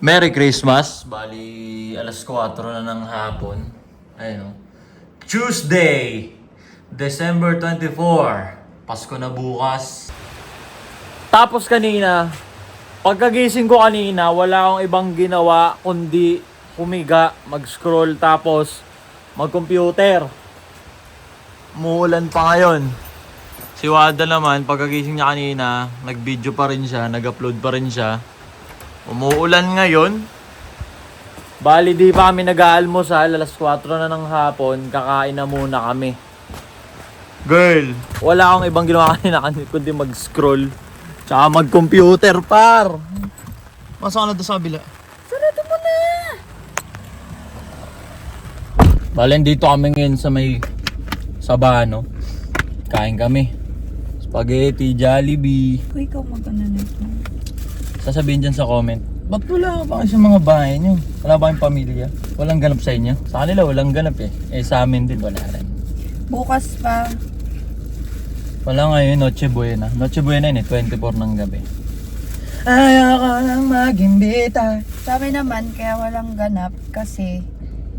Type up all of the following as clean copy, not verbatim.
Merry Christmas! Bali, alas 4 na ng hapon. Ayun o. Tuesday, December 24. Pasko na bukas. Tapos kanina, pagkagising ko kanina, wala akong ibang ginawa kundi humiga, mag-scroll, tapos mag-computer. Muulan pa ngayon. Si Wada naman, pagkagising niya kanina, nag-video pa rin siya, nag-upload pa rin siya. Umuulan ngayon. Bali di pa kami nag-aalmusal, alas 4 na ng hapon, kakain na muna kami. Girl, wala akong ibang ginawa kanina kundi mag-scroll. Tsaka mag-computer, par. Masa ka na doon sa kabila? Sarado mo na! Bali, dito kami ngayon sa may Sabano. Kain kami. Spaghetti, Jollibee. Kung ikaw magana nito. Sasabihin dyan sa comment, ba't wala ba kayo sa mga bahay nyo? Wala ba kayong pamilya? Walang ganap sa inyo? Sa kanila walang ganap eh. Eh sa amin din wala rin. Bukas pa. Wala ngayon, Noche Buena. Noche Buena yun eh, 24 ng gabi. Ayoko lang mag-imbita. Sa amin naman, kaya walang ganap kasi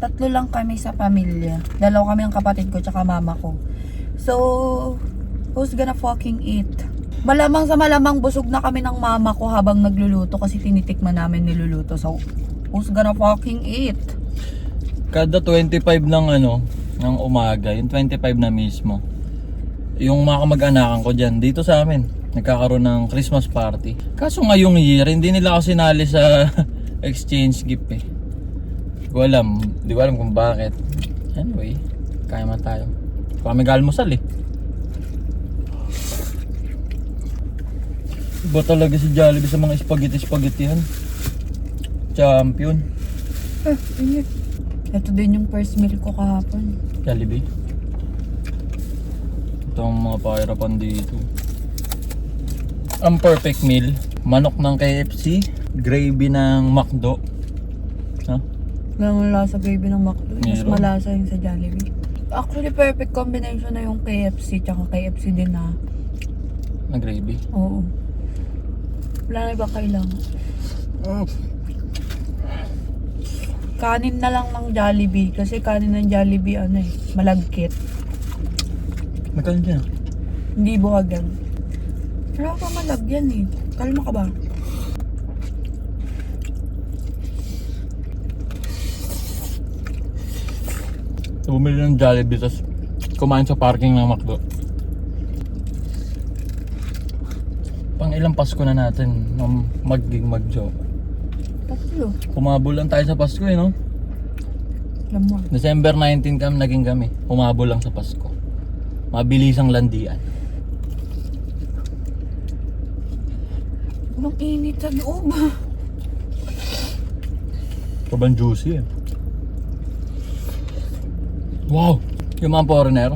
3 lang kami sa pamilya. 2 kami ang kapatid ko tsaka mama ko. So, who's gonna fucking eat? Malamang sa malamang busog na kami ng mama ko habang nagluluto kasi tinitikman namin niluluto. So, who's gonna fucking eat? Kada 25 ng ng umaga, yung 25 na mismo, yung mga kamag-anakan ko dyan, dito sa amin, nagkakaroon ng Christmas party. Kaso ngayong year, hindi nila ako sinali sa exchange gift eh. Di ko alam kung bakit. Anyway, kaya man tayo. Kami galmusal eh. Iba talaga si Jollibee sa mga spaghetti-spaghettihan. Champion. Init. Ito din yung first meal ko kahapon. Jollibee. Ito ang mga pahirapan dito. Ang perfect meal, manok ng KFC, gravy ng McDo. Ha? Walang lasa gravy ng McDo. Mas Meron. malasa yung sa Jollibee. Actually, perfect combination na yung KFC tsaka KFC din na. Na gravy. Oo. Wala na iba kailangan. Kanin na lang ng Jollibee kasi kanin ng Jollibee malagkit. Magkano dyan? Hindi buhagan. Wala ka malagyan eh. Kalma ka ba? Bumili ng Jollibee tapos kumain sa parking ng McDo. Pang ilang Pasko na natin mag-joke. 3. Humabol lang tayo sa Pasko eh, no? Alam mo. December 19 naging kami. Humabol lang sa Pasko. Mabilisang landian. Anong init sa loob. Sobrang juicy eh. Wow! Yung mga foreigner,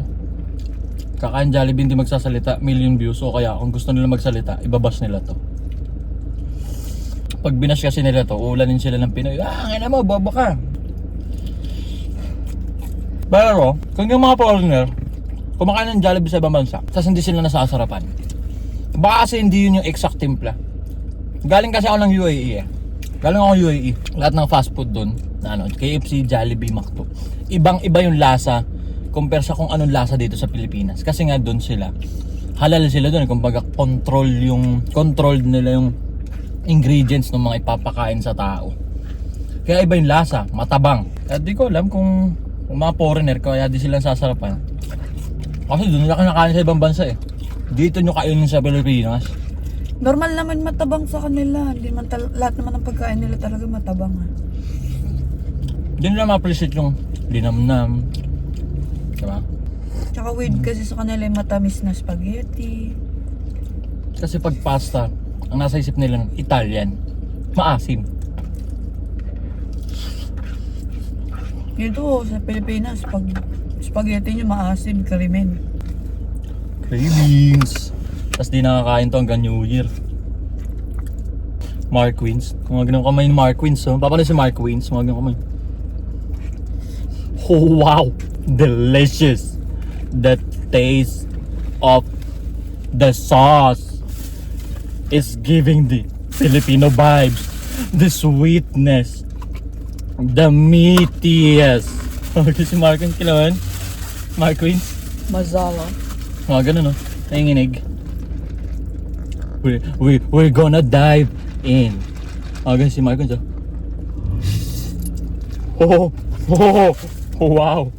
kakain Jollibee hindi magsasalita, million views. O kaya kung gusto nila magsalita, ibabas nila to. Pag binash kasi nila to, ulanin sila ng Pinoy. Ngayon mo, bobo ka. Pero, kung yung mga foreigner, kumakain ng Jollibee sa ibang bansa, tapos hindi sila nasasarapan, baka kasi hindi yun yung exact timpla. Galing kasi ako ng UAE eh. Galing ako ng UAE. Lahat ng fast food doon, KFC, Jollibee, McDo, ibang-iba yung lasa compare sa kung anong lasa dito sa Pilipinas. Kasi nga doon sila, halal sila doon. Kumbaga controlled nila yung ingredients ng mga ipapakain sa tao. Kaya iba yung lasa, matabang. At di ko alam kung mga foreigner, kaya di silang sasarapan. Kasi doon nila kinakain sa ibang bansa eh. Dito nyo kainin sa Pilipinas. Normal naman matabang sa kanila. Hindi man lahat naman ng pagkain nila talaga matabang. Hindi nila ma-appreciate yung linamnam. Diba? Tsaka weird kasi sa kanila yung matamis na spaghetti. Kasi pag pasta, ang nasa isip nila Italian, maasim. Dito sa Pilipinas, pag spaghetti nyo maasim, karimen. Cravings. Tapos di nakakain to hanggang New Year. Mark Queens. Kung mga ganun kamay ni Mark Queens, so, paano si Mark Queens? Mga ganun kamay. Oh wow! Delicious! The taste of the sauce is giving the Filipino vibes. The sweetness. The meatiest. Okay, si Marquins kilawan. Marquins. Mazala. Mga ganun, no? Nanginginig. We're gonna dive in. Okay, si Marquins, oh. Oh, wow.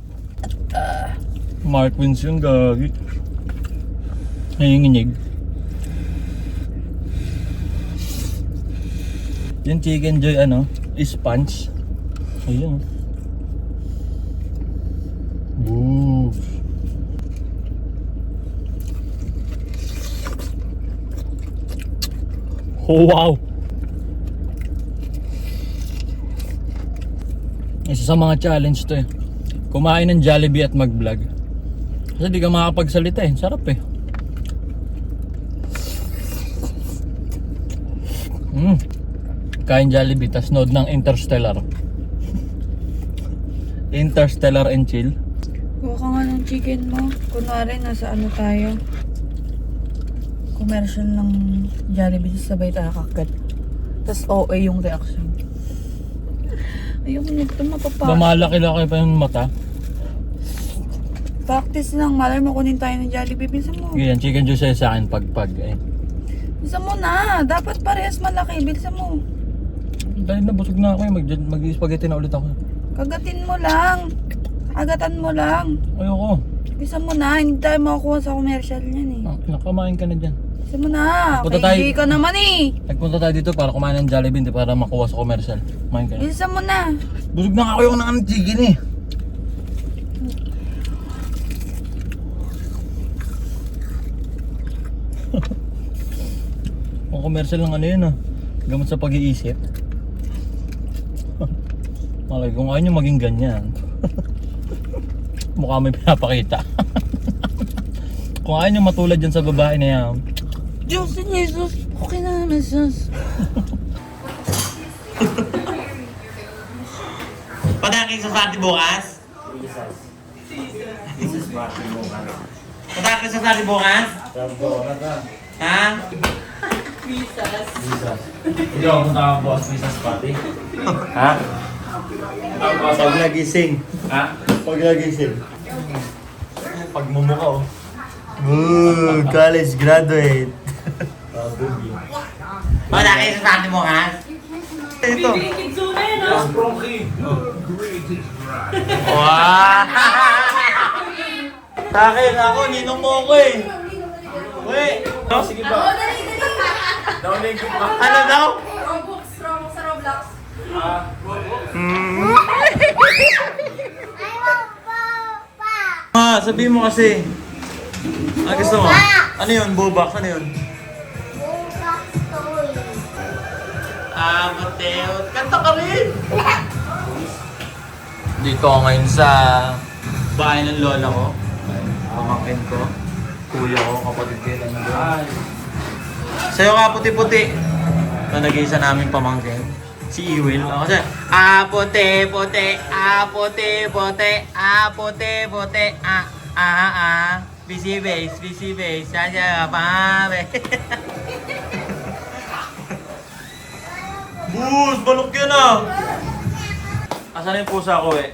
Marquins yung gagi. Nanginginig. Yung Chicken Joy, sponge. Ayun. Ooh. Oh, wow. Isa sa mga challenge to eh. Kumain ng Jollibee at mag-vlog. Kasi di ka makapagsalita eh. Sarap eh. Kain Jollibee, tas nod ng Interstellar. Interstellar and chill. Kuha ka nga ng chicken mo. Kunwari, nasa ano tayo. Commercial ng Jollibee, sabay tayo kakat. Tapos OA yung reaction. Ayoko nito, mapapasok. Lumalaki-laki pa yung mata. Practice lang, malay mo kunin tayo ng Jollibee. Bilisan mo. Ganyan, chicken juice sa akin pagpag. Bilisan mo na. Dapat parehas malaki. Bilisan mo. Dahil nabusog na ako mag-spaghetti na ulit ako. Kagatin mo lang. Agatan mo lang. Ayoko. Bilisan mo na. Hindi tayo makakuha sa commercial niyan eh. Nakamain ka na dyan. Bilisan mo na. Punta Kaigi tayo. ka naman eh. Nagpunta tayo dito para kumain ng Jollibee, hindi para makuha sa commercial. Kumain ka na. Bilisan mo na. Busog na ako yung ng chicken eh. Ang commercial ng ano yun gamot sa pag-iisip. Malay kung ayaw nyo maging ganyan. Mukha may pinapakita. Kung ayaw nyo matulad dyan sa babae na yan. Diyos ni Jesus. Okay na naman sus. Patakin sa sati bukas? Patakin sa sati bukas? Ha? Hindi ako punta ka boss, may sa party. Ha? Pag nagising. Ha? Pag nagising. Pagmumukha Ooh, college graduate. Patakin sa sati bukas? Ito. Wow! Takin ako, ninong mo ko eh. Wait. Sige ba? Ano daw? Roblox sa Roblox. Sabihin mo kasi. Gusto mo? Ano yun? Bobak? Ano yun? Mateo. Kanta ka rin! Dito ako ngayon sa Bahay ng lola ko. pamangkin ko. Kuya ko, kapatid ko lang doon. Sa'yo ka puti-puti. Ito nag-iisa namin pamangkin. Si Iwil. Ako siya. Puti-puti. Puti-puti. Puti-puti. Busy base. Busy base. Sasya pa. Bus! Balok yan ah! Asan yung pusa ko eh?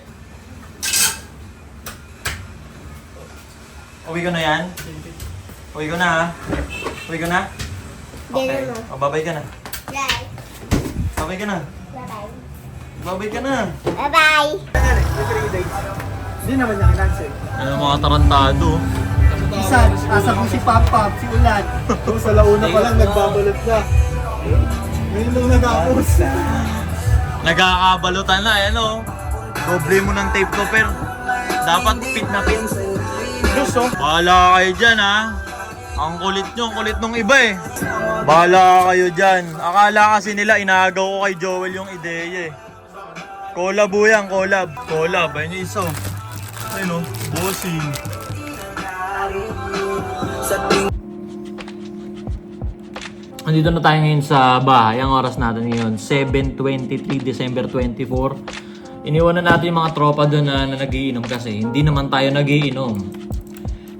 Uwi ko na yan? Uwi ko na ha? Uwi ko na? Okay. O, babay ka na. Babay ka na. Babay ka na. Bye-bye. Hindi naman niya kinansel. Ano mga tarantado? Isa, nasa po si Pop-Pop, si Ulan. Kung sa launa pa lang, nagbabalot na. Ngayon lang nag-apos. Nagkakabalutan na eh, no? Doble mo ng tape ko, pero dapat pit na pit. Gusto? Bahala kayo dyan, ha? Ang kulit nyo, ang kulit nung iba eh. Bahala kayo dyan. Akala kasi nila inagaw ko kay Joel yung ideya eh. Collab po yan, collab. Collab, ayun yung isa oh. Ayun oh, bossing. Nandito na tayo ngayon sa bahay. Ang oras natin ngayon, 7:23 December 24. Iniwan na natin yung mga tropa doon na nagiinom kasi hindi naman tayo nagiinom.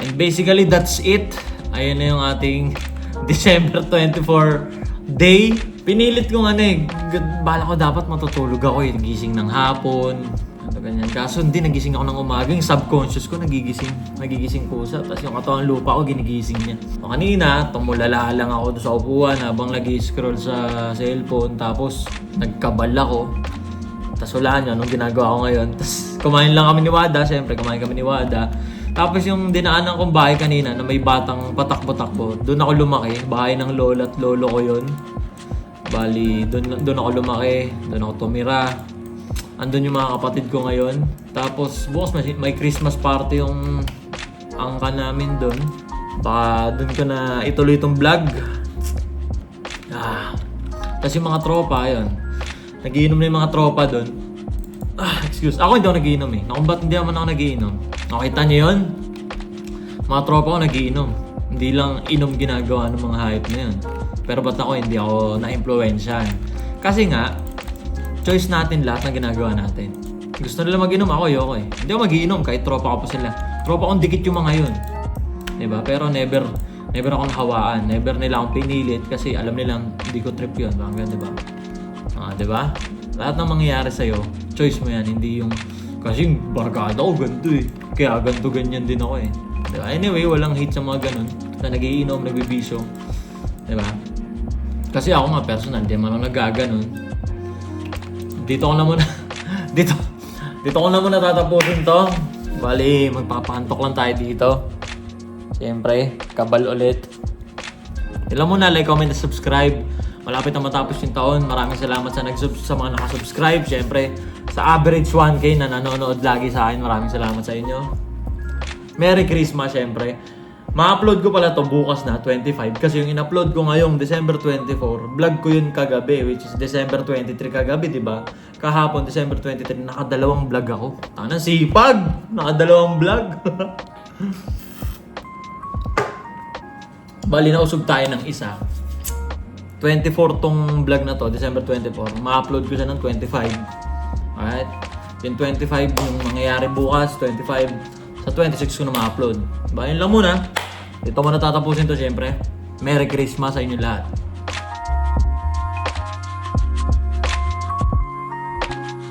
And basically, that's it. Ayun na yung ating December 24 day Pinilit kong bala ko dapat matutulog ako gising ng hapon. Ano ganyan. Kaso hindi, nagising ako ng umaga. Yung subconscious ko nagigising kusa. Tapos yung katawan lupa ko ginigising niya. O kanina, tumulala lang ako doon sa upuan habang nag-scroll sa cellphone. Tapos nagkabal ako. Tapos wala niya, anong ginagawa ko ngayon. Tapos kumain lang kami ni Wada. Siyempre, kumain kami ni Wada. Tapos yung dinaanan kong bahay kanina na may batang patakbo-takbo, doon ako lumaki. Bahay ng lola at lolo ko yun. Bali, doon ako lumaki. Doon ako tumira. Andun yung mga kapatid ko ngayon. Tapos bukas may Christmas party yung angka namin doon. Baka doon ko na ituloy itong vlog. Tapos yung mga tropa, ayun. Nagiinom na yung mga tropa doon. Excuse. Ako hindi ako nagiinom eh. Kung ba't hindi naman ako nagiinom? Nakita niyo yun? Mga tropa ko nagiinom. Hindi lang inom ginagawa ng mga hype na yun. Pero ba't ako hindi ako na-influensyan? Kasi nga, choice natin lahat ng ginagawa natin. Gusto nila mag-inom, ako ayoko eh. Hindi ako mag-iinom kahit tropa ko pa sila. Tropa kong dikit yung mga yun. Diba? Pero never akong hawaan. Never nila akong pinilit kasi alam nilang hindi ko trip yun. Baka diba? Diba? Lahat ng mangyayari sa'yo, choice mo yan. Hindi yung, kasi yung barkada ko ganito eh. Kaya ganito ganyan din ako eh. Diba? Anyway, walang hate sa mga ganun. Na nagiinom, nagbibisyo. Diba? Kasi ako nga personal, di man ako nagaganon. Dito ko na muna tatapusin to. Bali, magpapaantok lang tayo dito. Siyempre, kabal ulit. Ilan muna, like, comment, and subscribe. Malapit na matapos yung taon. Maraming salamat sa mga nakasubscribe. Siyempre, sa average 1K na nanonood lagi sa akin. Maraming salamat sa inyo. Merry Christmas, siyempre. Ma-upload ko pala to bukas na, 25. Kasi yung in-upload ko ngayong December 24, vlog ko yun kagabi, which is December 23 kagabi, di ba? Kahapon, December 23, nakadalawang vlog ako. Tanang sipag! Nakadalawang vlog! Bali, nausog tayo ng isa. 24 tong vlog na to, December 24. Ma-upload ko siya ng 25. Alright? Yung 25, yung mangyayari bukas, 25. Sa 26 ko na ma-upload. Diba? Yun lang muna. Dito ko na tatapusin to syempre. Merry Christmas sa inyo lahat.